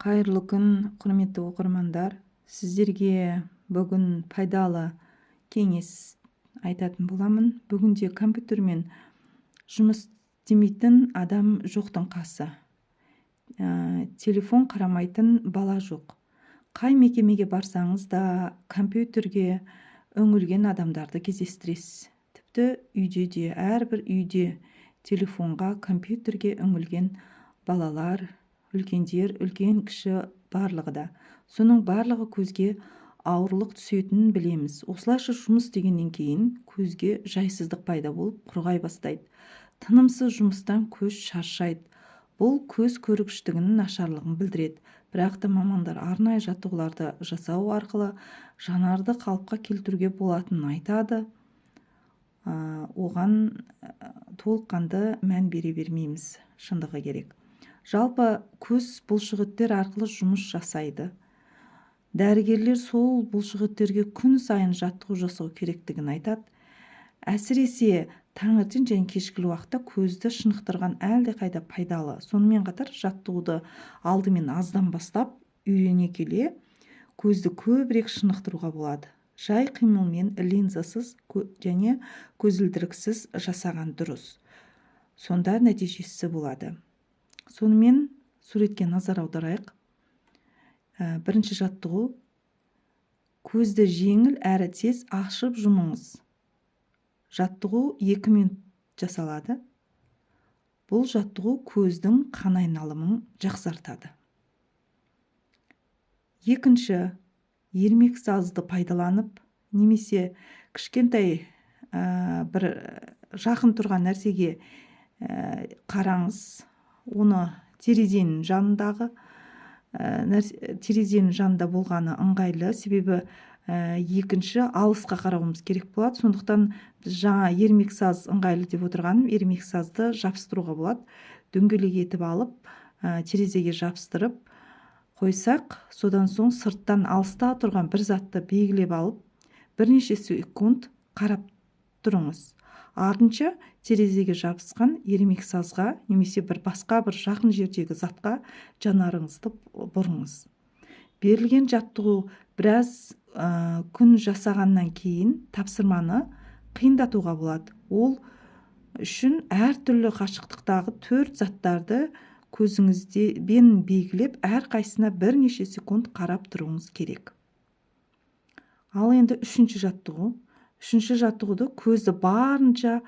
Қайырлы күн, құрметті оқырмандар. Сіздерге бүгін пайдалы кеңес айтатын боламын. Бүгінде компьютермен жұмыс істемейтін адам жоқтың қасы. Телефон қарамайтын бала жоқ. Қай мекемеге барсаңыз да компьютерге үңілген адамдарды кездестіресіз. Тіпті үйде де, әрбір үйде телефонға, компьютерге үңілген балалар, үлкендер, үлкен кіші барлығы да. Соның барлығы көзге ауырлық түсетінін білеміз. Осылайша жұмыс дегеннен кейін көзге жайсыздық пайда болып құрғай бастайды. Тынымсыз жұмыстан көз шаршайды. Бұл көз көргіштігінің нашарлығын білдіреді. Бірақ та мамандар арнайы жаттығуларды жасау арқылы жанарды қалыпқа келтіруге болатынын айтады. Оған толыққанды мән бере бермейміз, шындығы керек. Жалпы көз бұлшықеттер арқылы жұмыс жасайды. Дәрігерлер сол бұлшықеттерге күн сайын жаттығу жасау керектігін айтады. Әсіресе таңертең және кешкі уақытта көзді шынықтырған әлдеқайда пайдалы. Сонымен қатар жаттығуды алдымен аздан бастап үйрене келе көзді көбірек шынықтыруға болады. Жай қимылмен линзасыз және көзілдіріксіз жасаған дұрыс. Сонда нәтижесі болады. Сонымен суретке назар аударайық. Бірінші жаттығу: көзді жеңіл әрі тез ашып жұмыңыз. Жаттығу 2 минут жасалады. Бұл жаттығу көздің қан айналымын жақсартады. Екінші, ермек сазды пайдаланып, немесе кішкентай бір жақын тұрған нәрсеге қараңыз. Оны терезенің жанында болғаны ыңғайлы, себебі екінші алысқа қарауымыз керек болады. Сондықтан жаңа ермексаз ыңғайлы деп отырғаным, ермексазды жабыстыруға болады. Дөңгелек етіп алып, терезеге жабыстырып қойсақ, содан соң сырттан алыста тұрған бір затты белгілеп алып, бірнеше секунд қарап тұрыңыз. Артынша терезеге жабысқан ермексазға немесе басқа бір жақын жердегі затқа жанарыңызды бұрыңыз. Берілген жаттығу біраз күн жасағаннан кейін тапсырманы қиындатуға болады. Ол үшін әртүрлі қашықтықтағы 4 заттарды көзіңізбен белгілеп, әрқайсысына бірнеше секунд қарап тұруыңыз керек. Ал енді үшінші жаттығуды көзді барынша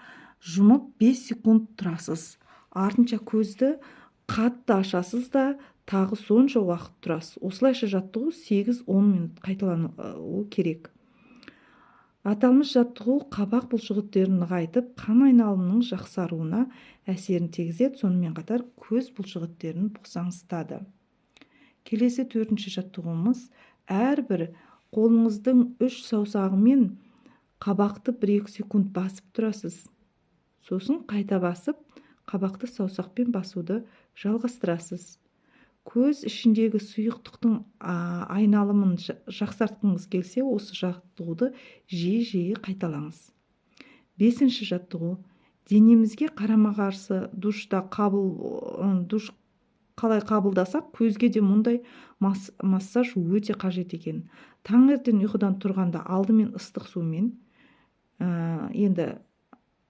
жұмып 5 секунд тұрасыз. Артынша көзді қатты ашасыз да тағы сонша уақыт тұрасыз. Осылайша жаттығу 8-10 минут қайталануы керек. Аталмыш жаттығу қабақ бұлшықеттерін нығайтып, қан айналымының жақсаруына әсерін тигізеді, сонымен қатар көз бұлшықеттерін босаңсытады. Келесі 4-ші жаттығуымыз: әрбір қолыңыздың 3 саусағымен қабақты 1-2 секунд басып тұрасыз. Сосын қайта басып, қабақты саусақпен басуды жалғастырасыз. Көз ішіндегі сұйықтықтың айналымын жақсартқыңыз келсе, осы жаттығуды жиі қайталаңыз. 5-ші жаттығу: денемізге қарама-қарсы душ қалай қабылдасақ, көзге де мұндай массаж өте қажет екен. Таңертең ұйқыдан тұрғанда алдымен ыстық сумен, енді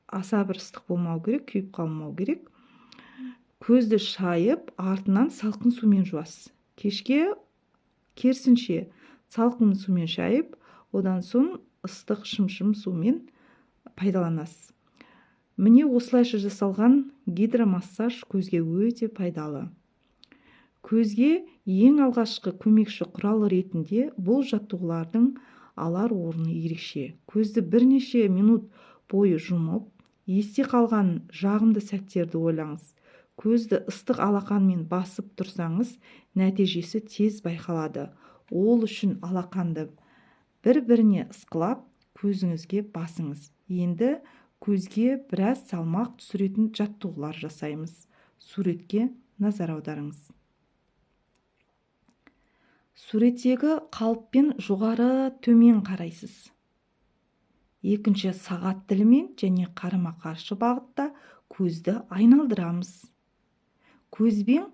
аса бір ыстық болмау керек, күйіп қалмау керек, көзді шайып, артынан салқын сумен жуасыз. Кешке керісінше салқын сумен шайып, одан соң ыстық шым-шым сумен пайдаланасыз. Міне осылайша жасалған гидромассаж көзге өте пайдалы. Көзге ең алғашқы көмекші құрал ретінде бұл жаттығулардың алар орны ерекше. Көзді бірнеше минут бойы жұмып, есте қалған жағымды сәттерді ойлаңыз. Көзді ыстық алақанмен басып тұрсаңыз, нәтижесі тез байқалады. Ол үшін алақанды бір-біріне ысқылап, көзіңізге басыңыз. Енді көзге біраз салмақ түсіретін жаттығулар жасаймыз. Суретке назар аударыңыз. Суреттегі қалыппен жоғары төмен қарайсыз. Екінші сағат тілімен және қарама-қарсы бағытта көзді айналдырамыз. Көзбен